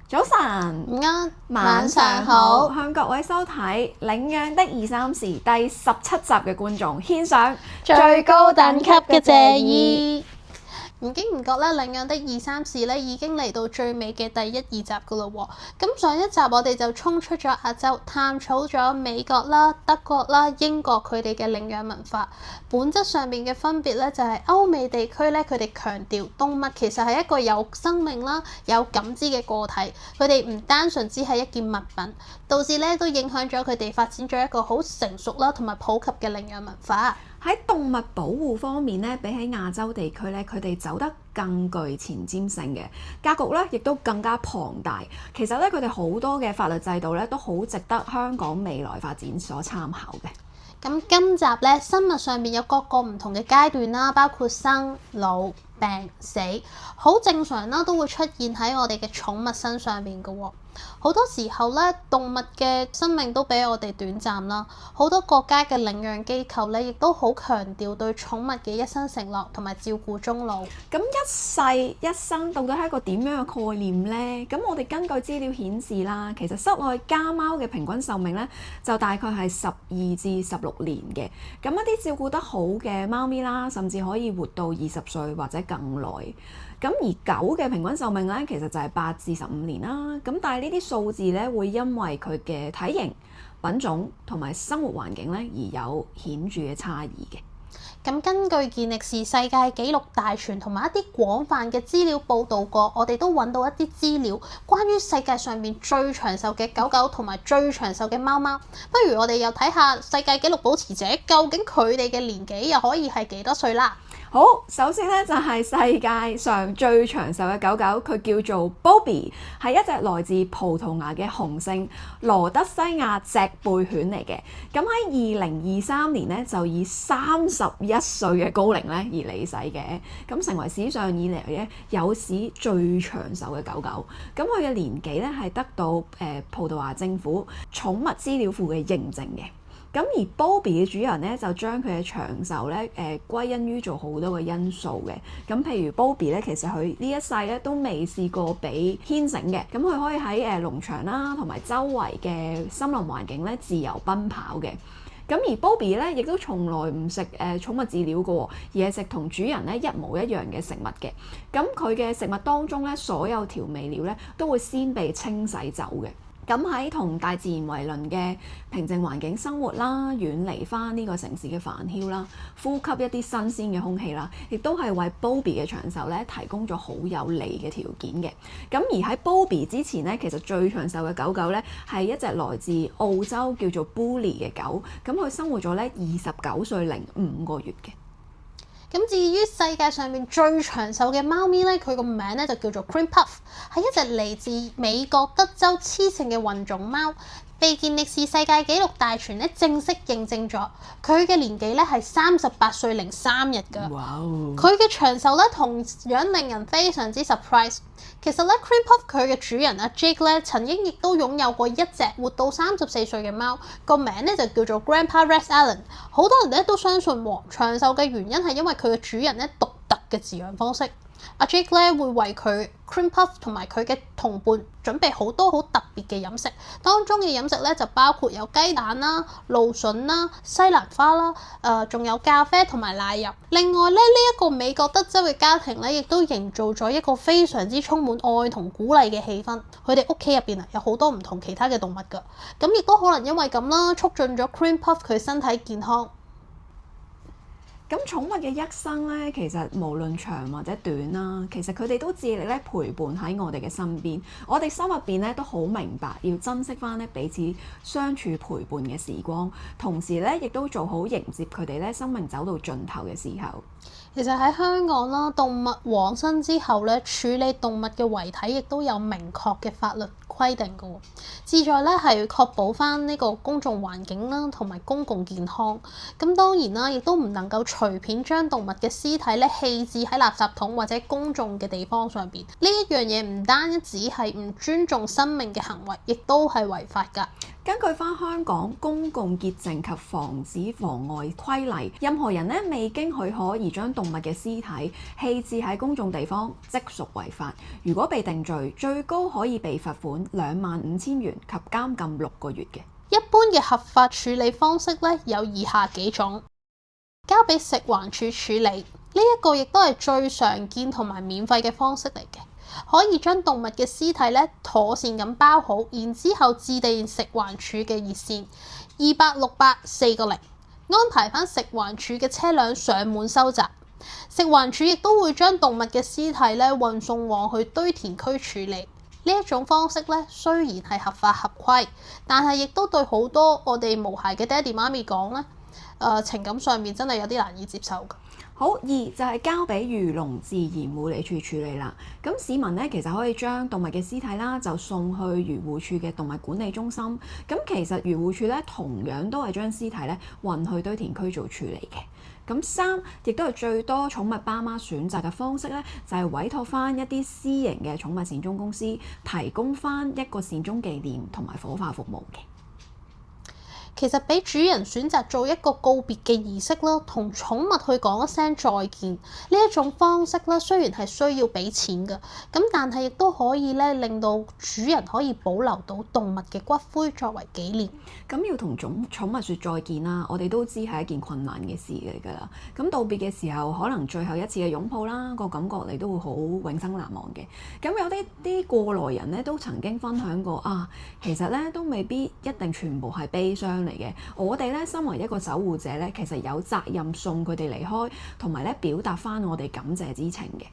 早晨，晚上好，向各位收睇《領養的二三事》第17集嘅觀眾獻上最高等級嘅謝意。唔經唔覺咧，領養的二三事咧已經嚟到最尾嘅第1、2集噶啦喎。咁上一集我哋就衝出咗亞洲，探討咗美國啦、德國啦、英國佢哋嘅領養文化。本質上面嘅分別咧，就係歐美地區咧，佢哋強調動物其實係一個有生命啦、有感知嘅個體，佢哋唔單純只係一件物品，導致咧都影響咗佢哋發展咗一個好成熟啦同埋普及嘅領養文化。喺動物保護方面咧，比起亞洲地區咧，佢哋走得更具前瞻性嘅格局咧，亦都更加龐大。其實咧，佢哋好多嘅法律制度咧，都好值得香港未來發展所參考嘅。咁今集咧，生物上面有各個唔同嘅階段啦，包括生、老、病、死，好正常啦，都會出現喺我哋嘅寵物身上面嘅喎。好多時候咧，動物嘅生命都比我哋短暫啦。好多國家嘅領養機構咧，亦都好強調對寵物嘅一生承諾同埋照顧終老。咁一世一生到底係一個點樣嘅概念呢？咁我哋根據資料顯示啦，其實室內家貓嘅平均壽命咧，就大概係12至16年嘅。咁一啲照顧得好嘅貓咪啦，甚至可以活到20歲或者更耐。咁而狗嘅平均壽命咧，其實就係8至15年啦。咁但係呢啲數字咧，會因為佢嘅體型、品種同埋生活環境咧，而有顯著嘅差異嘅。咁根據健力士世界紀錄大全同埋一啲廣泛嘅資料報導過，我哋都揾到一啲資料，關於世界上面最長壽嘅狗狗同埋最長壽嘅貓貓。不如我哋又睇下世界紀錄保持者究竟佢哋嘅年紀又可以係幾多歲啦？好，首先咧就係世界上最長壽嘅狗狗，佢叫做 Bobby， 係一隻來自葡萄牙嘅雄性羅德西亞脊背犬嚟嘅。咁喺2023年咧，就以31歲嘅高齡咧而離世嘅。咁成為史上以嚟咧有史最長壽嘅狗狗。咁佢嘅年紀咧係得到葡萄牙政府寵物資料庫嘅認證嘅。咁而 Bobby 嘅主人咧就將佢嘅長壽咧歸因於做好多個因素嘅。咁譬如 Bobby 咧，其實佢呢一世咧都未試過俾牽繩嘅。咁佢可以喺農場啦同埋周圍嘅森林環境咧自由奔跑嘅。咁而 Bobby 咧亦都從來唔食寵物飼料嘅，而係食同主人咧一模一樣嘅食物嘅。咁佢嘅食物當中咧，所有調味料咧都會先被清洗走嘅。咁喺同大自然為鄰嘅平靜環境生活啦，遠離翻呢個城市嘅煩囂啦，呼吸一啲新鮮嘅空氣啦，亦都係為 Bobby 嘅長壽咧提供咗好有利嘅條件嘅。咁而喺 Bobby 之前咧，其實最長壽嘅狗狗咧係一隻來自澳洲叫做 Bully 嘅狗，咁佢生活咗咧29歲零5個月嘅。咁至於世界上面最長壽嘅貓咪咧，佢個名咧就叫做 Cream Puff， 係一隻嚟自美國德州雌性嘅混種貓，被健力士世界紀錄大全咧正式認證咗。佢嘅年紀咧係38歲零3日㗎。哇！佢嘅長壽咧同樣令人非常之 surprise。其實咧 Cream Puff 佢嘅主人阿 Jake 咧曾經亦都擁有過一隻活到34歲嘅貓，個名咧就叫做 Grandpa Rex Allen。好多人咧都相信長壽嘅原因係因為佢嘅主人咧獨特嘅飼養方式。阿 Jake 咧會為佢 Cream Puff 同埋佢嘅同伴準備好多好特別嘅飲食，當中嘅飲食咧就包括有雞蛋啦、蘆筍啦、西蘭花啦，仲有咖啡同埋奶油。另外咧，呢一個美國德州嘅家庭咧，亦都營造咗一個非常之充滿愛同鼓勵嘅氣氛。佢哋屋企入邊有好多唔同其他嘅動物㗎，咁亦都可能因為咁啦，促進咗 Cream Puff 佢身體健康。咁寵物嘅一生咧，其實無論長或者短啦，其實佢哋都致力咧陪伴喺我哋嘅身邊。我哋心入邊咧都好明白，要珍惜翻咧彼此相處陪伴嘅時光，同時咧亦都做好迎接佢哋咧生命走到盡頭嘅時候。其實喺香港啦，動物往生之後咧，處理動物嘅遺體亦都有明確嘅法律規定嘅喎，旨在咧係確保翻呢個公眾環境啦，同埋公共健康。咁當然啦，亦都唔能夠隨便將動物嘅屍體咧棄置喺垃圾桶或者公眾嘅地方上邊。呢一樣嘢唔單止係唔尊重生命嘅行為，亦都係違法㗎。根據翻香港公共潔淨及防止妨礙規例，任何人未經許可而將動物嘅屍體棄置喺公眾地方，即屬違法。如果被定罪，最高可以被罰款25,000元及監禁6個月嘅。一般嘅合法處理方式咧有以下幾種：交俾食環署處理，呢一個亦都係最常見同埋免費嘅方式嚟嘅。可以將動物嘅屍體咧妥善咁包好，然之後致電食環署嘅熱線2868-410，安排翻食環署嘅車輛上門收集。食環署亦都會將動物嘅屍體咧運送往去堆填區處理。呢一種方式咧雖然係合法合規，但係亦都對好多我哋無孩嘅爹地媽咪講咧，情感上面真係有啲難以接受㗎。好，二就係交俾漁農自然護理處處理啦。咁市民其實可以將動物嘅屍體啦，就送去漁護處嘅動物管理中心。咁其實漁護處同樣都係將屍體運去堆填區做處理嘅。咁三亦都係最多寵物爸媽選擇嘅方式就係委託翻一啲私營嘅寵物善終公司，提供翻一個善終紀念同埋火化服務嘅。其實俾主人選擇做一個告別嘅儀式啦，同寵物去講一聲再見，呢一種方式啦，雖然係需要俾錢㗎，咁但係亦都可以咧令到主人可以保留到動物嘅骨灰作為紀念。咁要同寵物說再見啦，我哋都知係一件困難嘅事嚟㗎啦。咁道別嘅時候，可能最後一次嘅擁抱啦，個感覺你都會好永生難忘嘅。咁有啲過來人都曾經分享過啊，其實都未必一定全部係悲傷嚟嘅。我哋身為一個守護者其實有責任送佢哋離開，同埋表達翻我哋感謝之情嘅。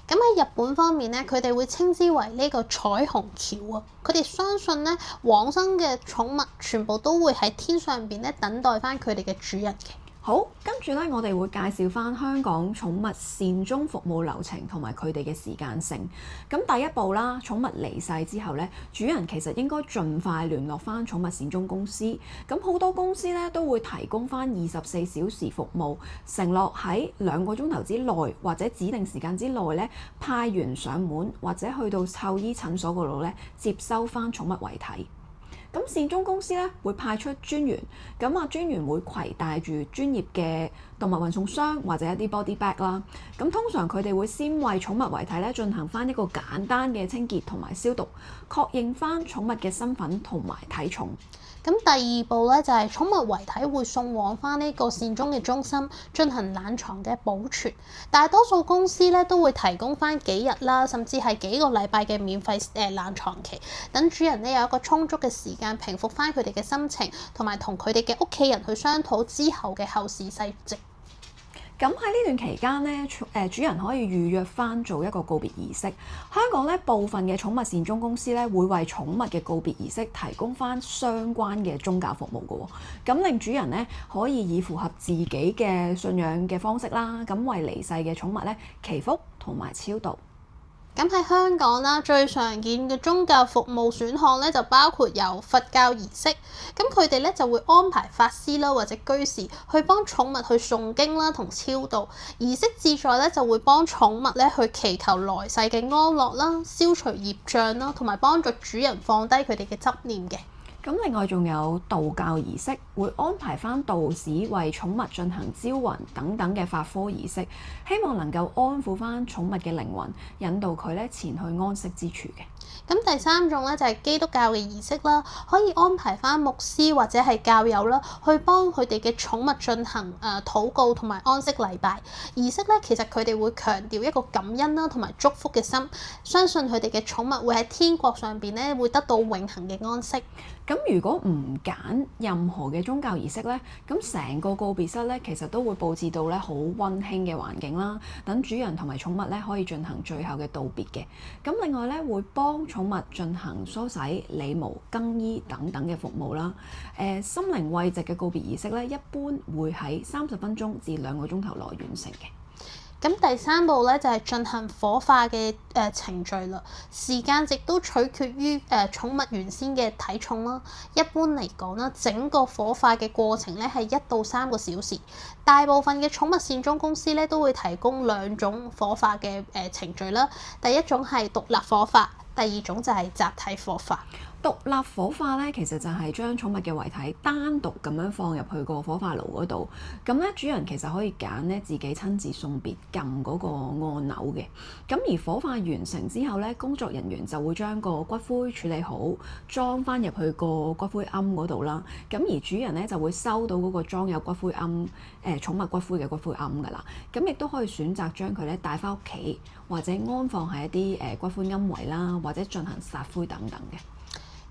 咁喺日本方面佢哋會稱之為呢個彩虹橋啊。佢哋相信往生嘅寵物全部都會喺天上邊等待翻佢哋嘅主人嘅。好，跟住我哋會介紹翻香港寵物善終服務流程同埋佢哋嘅時間性。咁第一步啦，寵物離世之後主人其實應該盡快聯絡翻寵物善終公司。咁好多公司都會提供翻24小時服務，承諾喺2個鐘頭之內或者指定時間之內派員上門或者去到獸醫診所嗰度接收翻寵物遺體。咁善終公司會派出專員，咁專員會攜帶住專業嘅動物運送箱或者一啲 body bag 啦。咁通常佢哋會先為寵物遺體進行翻一個簡單嘅清潔同埋消毒，確認翻寵物嘅身份同埋體重。咁第二步就係寵物遺體會送往翻呢個善終嘅中心進行冷藏嘅保存。大多數公司都會提供翻幾日啦，甚至係幾個禮拜嘅免費冷藏期，等主人有一個充足嘅時間平復翻佢哋嘅心情，同埋同佢哋嘅屋企人去商討之後嘅後事細節。咁喺呢段期間主人可以預約翻做一個告別儀式。香港部分嘅寵物善終公司會為寵物嘅告別儀式提供翻相關嘅宗教服務嘅喎，咁令主人可以以符合自己嘅信仰嘅方式啦，咁為離世嘅寵物祈福同埋超度。咁喺香港啦，最常見嘅宗教服務選項就包括有佛教儀式，咁佢哋就會安排法師啦或者居士去幫寵物去誦經啦同超度。儀式旨在就會幫寵物去祈求來世嘅安樂啦、消除業障啦，同埋幫助主人放低佢哋嘅執念嘅。咁另外仲有道教儀式，會安排翻道士為寵物進行招魂等等嘅法科儀式，希望能夠安撫翻寵物嘅靈魂，引導佢前去安息之處嘅。咁第三種就係基督教嘅儀式啦，可以安排翻牧師或者係教友啦，去幫佢哋嘅寵物進行禱告同埋安息禮拜。儀式其實佢哋會強調一個感恩啦同埋祝福嘅心，相信佢哋嘅寵物會喺天國上邊會得到永恆嘅安息。咁如果唔揀任何嘅宗教儀式咁成個告別室其實都會佈置到好溫馨嘅環境啦，等主人同埋寵物可以進行最後嘅道別嘅。咁另外會幫寵物進行梳洗、理毛、更衣等等嘅服務啦。心靈慰藉嘅告別儀式一般會喺30分鐘至2個鐘頭內完成嘅。咁第三步咧就係進行火化嘅程序啦，時間亦都取決於寵物原先嘅體重啦。一般嚟講啦，整個火化嘅過程咧係1到3個小時。大部分嘅寵物善終公司咧都會提供2種火化嘅程序啦。第一種係獨立火化，第二種就係集體火化。獨立火化咧，其實就係將寵物嘅遺體單獨咁樣放入去個火化爐嗰度。咁咧，主人其實可以揀咧自己親自送別撳嗰個按鈕嘅。咁而火化完成之後咧，工作人員就會將個骨灰處理好，裝翻入去個骨灰龕嗰度啦。咁而主人咧就會收到嗰個裝有骨灰龕寵物骨灰嘅骨灰龕噶啦。咁亦都可以選擇將佢咧帶翻屋企，或者安放喺一啲骨灰龕位啦，或者進行撒灰等等嘅。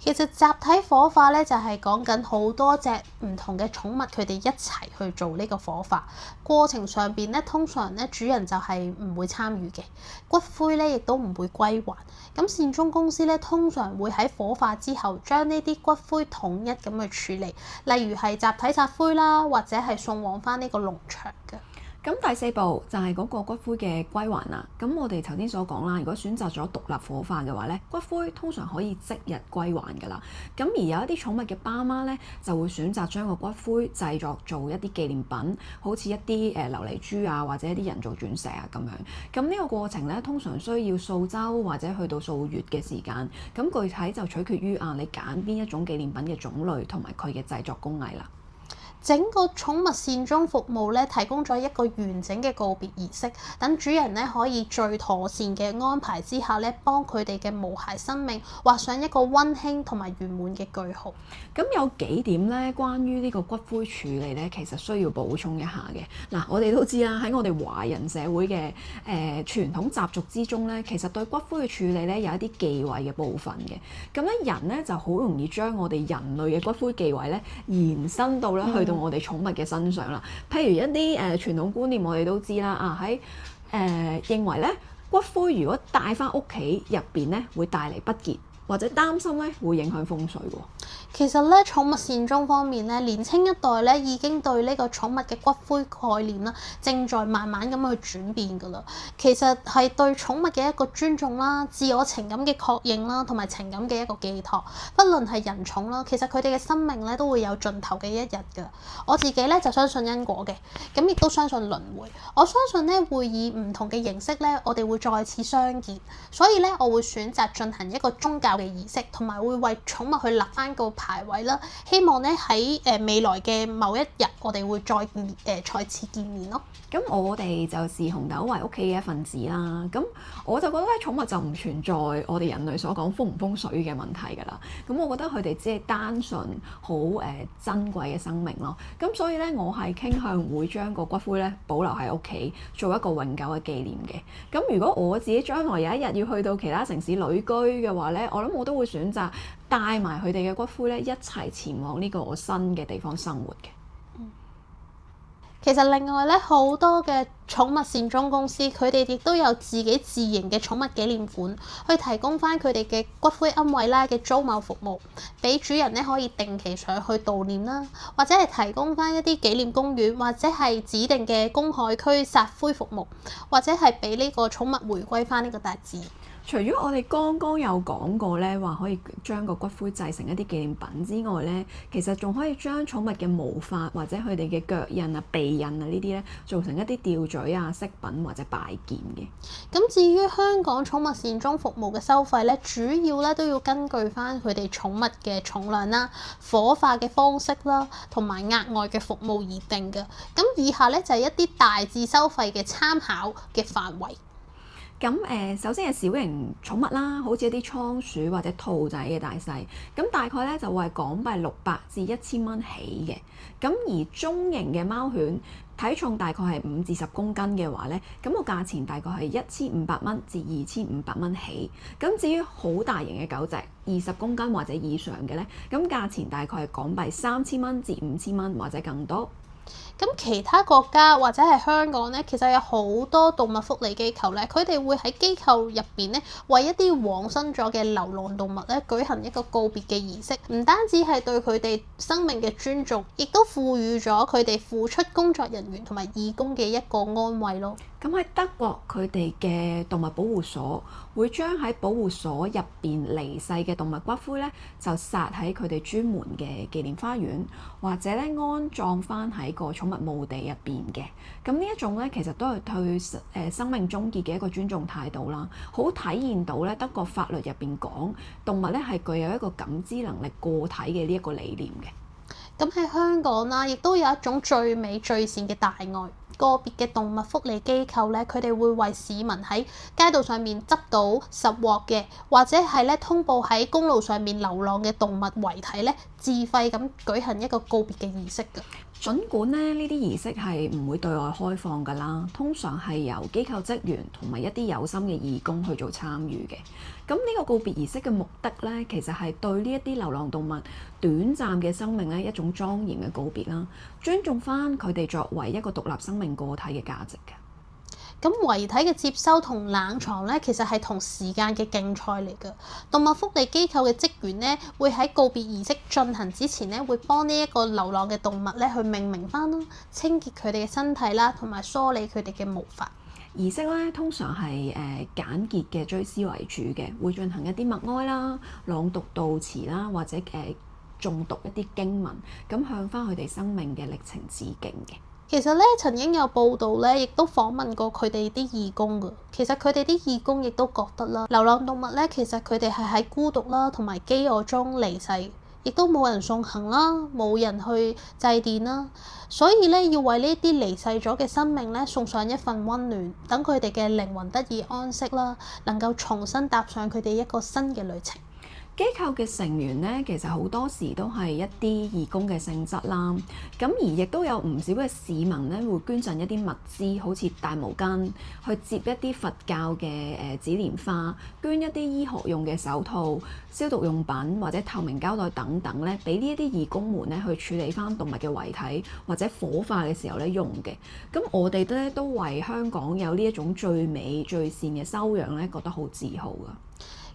其實集體火化咧就係講緊好多隻唔同嘅寵物，佢哋一齊去做呢個火化過程上邊咧，通常咧主人就係唔會參與嘅，骨灰咧亦都唔會歸還。咁善終公司咧通常會喺火化之後將呢啲骨灰統一咁去處理，例如係集體撒灰啦，或者係送往翻呢個農場嘅。咁第4步就係嗰個骨灰嘅歸還啦。咁我哋頭先所講啦，如果選擇咗獨立火化嘅話咧，骨灰通常可以即日歸還㗎啦。咁而有一啲寵物嘅爸媽咧，就會選擇將個骨灰製作做一啲紀念品，好似一啲琉璃珠啊，或者一啲人造鑽石啊咁樣。咁呢個過程咧，通常需要數週或者去到數月嘅時間。咁具體就取決於你揀邊一種紀念品嘅種類同埋佢嘅製作工藝啦。整個寵物善終服務咧，提供咗一個完整嘅告別儀式，等主人咧可以最妥善嘅安排之下咧，幫佢哋嘅無骸生命畫上一個溫馨同埋圓滿嘅句號。咁有幾點咧，關於呢個骨灰處理咧，其實需要補充一下嘅。嗱，我哋都知啦，喺我哋華人社會嘅傳統習俗之中咧，其實對骨灰嘅處理咧有一啲忌諱嘅部分嘅。咁咧人咧就好容易將我哋人類嘅骨灰忌諱咧延伸到咧去到我哋寵物嘅身上啦。譬如一啲傳統觀念，我哋都知啦，喺認為咧骨灰如果帶翻屋企入邊咧，會帶嚟不潔，或者擔心咧會影響風水喎。其實咧，寵物善終方面咧，年輕一代咧已經對呢個寵物嘅骨灰概念啦，正在慢慢咁去轉變㗎啦。其實係對寵物嘅一個尊重啦、自我情感嘅確認啦，同埋情感嘅一個寄託。不論係人寵啦，其實佢哋嘅生命咧都會有盡頭嘅一日㗎。我自己咧就相信因果嘅，咁亦都相信輪迴。我相信咧會以唔同嘅形式咧，我哋會再次相見。所以咧，我會選擇進行一個宗教嘅儀式，同埋會為寵物去立翻個排位啦，希望咧喺未來嘅某一日，我哋會再次見面咯。咁我哋就視紅豆為屋企嘅一份子啦。咁我就覺得咧，寵物就唔存在我哋人類所講風唔風水嘅問題㗎啦。咁我覺得佢哋只係單純好珍貴嘅生命咯。咁所以咧，我係傾向會將個骨灰咧保留喺屋企，做一個永久嘅紀念嘅。咁如果我自己將來有一日要去到其他城市旅居嘅話咧，我諗我都會選擇帶埋佢哋嘅骨灰咧一齊前往呢個我新嘅地方生活嘅。其實另外咧，好多嘅寵物善終公司，佢哋亦都有自己自營嘅寵物紀念館，去提供翻佢哋嘅骨灰龕位啦嘅租購服務，俾主人咧可以定期上去悼念啦，或者係提供翻一啲紀念公園，或者係指定嘅公海區撒灰服務，或者係俾呢個寵物回歸翻呢個大自然。除咗我哋剛剛有講過咧，話可以將個骨灰製成一啲紀念品之外咧，其實仲可以將寵物嘅毛髮或者佢哋嘅腳印啊、鼻印啊呢啲咧，做成一啲吊墜啊、飾品或者擺件嘅。咁至於香港寵物善終服務嘅收費咧，主要咧都要根據翻佢哋寵物嘅重量啦、火化嘅方式啦，同埋額外嘅服務而定嘅。咁以下咧就係一啲大致收費嘅參考嘅範圍。咁首先係小型寵物啦，好似一啲倉鼠或者兔仔嘅大細，咁大概咧就會係港幣600至1000蚊起嘅。咁而中型嘅貓犬體重大概係5至10公斤嘅話咧，咁個價錢大概係1500蚊至2500蚊起。咁至於好大型嘅狗隻，20公斤或者以上嘅咧，咁價錢大概係港幣3000蚊至5000蚊或者更多。咁其他國家或者係香港咧，其實有好多動物福利機構咧，佢哋會喺機構入邊咧，為一啲往生咗嘅流浪動物咧舉行一個告別嘅儀式，唔單止係對佢哋生命嘅尊重，亦都賦予咗佢哋付出工作人員同埋義工嘅一個安慰咯。咁喺德國，佢哋嘅動物保護所會將喺保護所入邊離世嘅動物骨灰咧，就撒喺佢哋專門嘅紀念花園，或者咧安葬翻喺個寵物墓地入邊嘅。咁呢一種咧，其實都係對生命終結嘅一個尊重態度啦，好體現到咧德國法律入邊講動物咧係具有一個感知能力個體嘅呢一個理念嘅。咁喺香港啦，亦都有一種最美最善嘅大愛。個別嘅動物福利機構咧，佢哋會為市民喺街道上面執到拾獲嘅，或者係咧通報喺公路上面流浪嘅動物遺體咧，自費咁舉行一個告別嘅儀式㗎。儘管咧呢啲儀式係唔會對外開放㗎啦，通常係由機構職員同埋一啲有心嘅義工去做參與嘅。咁呢個告別儀式嘅目的咧，其實係對呢一啲流浪動物短暫嘅生命咧一種莊嚴嘅告別啦，尊重翻佢哋作為一個獨立生命個體嘅價值嘅。咁遺體嘅接收同冷藏咧，其實係同時間嘅競賽嚟㗎。動物福利機構嘅職員咧，會喺告別儀式進行之前咧，會幫呢一個流浪嘅動物咧去命名翻啦，清潔佢哋嘅身體啦，同埋梳理佢哋嘅毛髮。儀式咧通常係簡潔嘅追思為主嘅，會進行一啲默哀啦、朗讀悼詞啦，或者誦讀一啲經文，咁向翻佢哋生命嘅歷程致敬嘅。其實咧，曾經有報道咧，亦都訪問過佢哋啲義工㗎。其實佢哋啲義工亦都覺得啦，流浪動物咧，其實佢哋係喺孤獨啦同埋飢餓中離世，亦都冇人送行啦，冇人去祭奠啦，所以咧要為呢啲離世咗嘅生命咧送上一份溫暖，等佢哋嘅靈魂得以安息啦，能夠重新踏上佢哋一個新嘅旅程。機構嘅成員咧，其實好多時都係一啲義工嘅性質啦。咁而亦都有唔少嘅市民咧，會捐贈一啲物資，好似大毛巾，去接一啲佛教嘅紙蓮花，捐一啲醫學用嘅手套、消毒用品或者透明膠袋等等咧，俾呢一啲義工們咧去處理翻動物嘅遺體或者火化嘅時候咧用嘅。咁我哋咧都為香港有呢一種最美最善嘅修養咧，覺得好自豪㗎。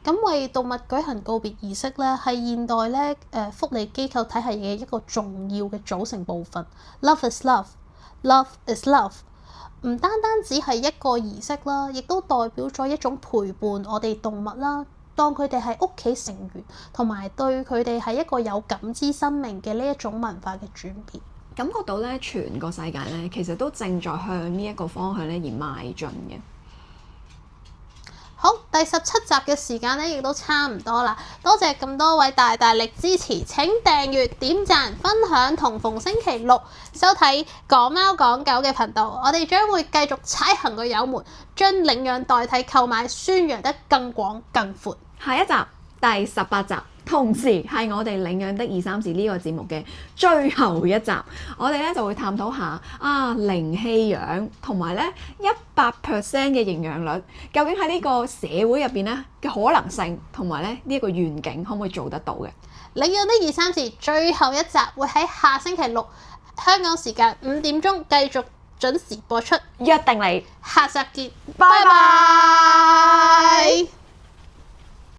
咁為動物舉行告別儀式咧，係現代咧福利機構體系嘅一個重要嘅組成部分。Love is love，love is love。唔單單只係一個儀式啦，亦都代表咗一種陪伴我哋動物啦，當佢哋係屋企成員，同埋對佢哋係一個有感知生命嘅呢一種文化嘅轉變。感覺到咧，全個世界咧其實都正在向呢一個方向咧而邁進嘅。好，第17集嘅時間咧，亦都差唔多啦。多謝咁多位大力支持，請訂閱、點讚、分享同逢星期六收睇講貓講狗嘅頻道。我哋將會繼續踩行個油門，將領養代替購買宣揚得更廣更闊。下一集第18集，同時係我哋領養的234呢個節目嘅最後一集，我哋咧就會探討下零棄養同埋咧100% 嘅營養率，究竟喺呢個社會入邊咧嘅可能性同埋咧呢一個願景可唔可以做得到嘅？領養的234最後一集會喺下星期六香港時間5點鐘繼續準時播出，約定你，下集見，拜拜。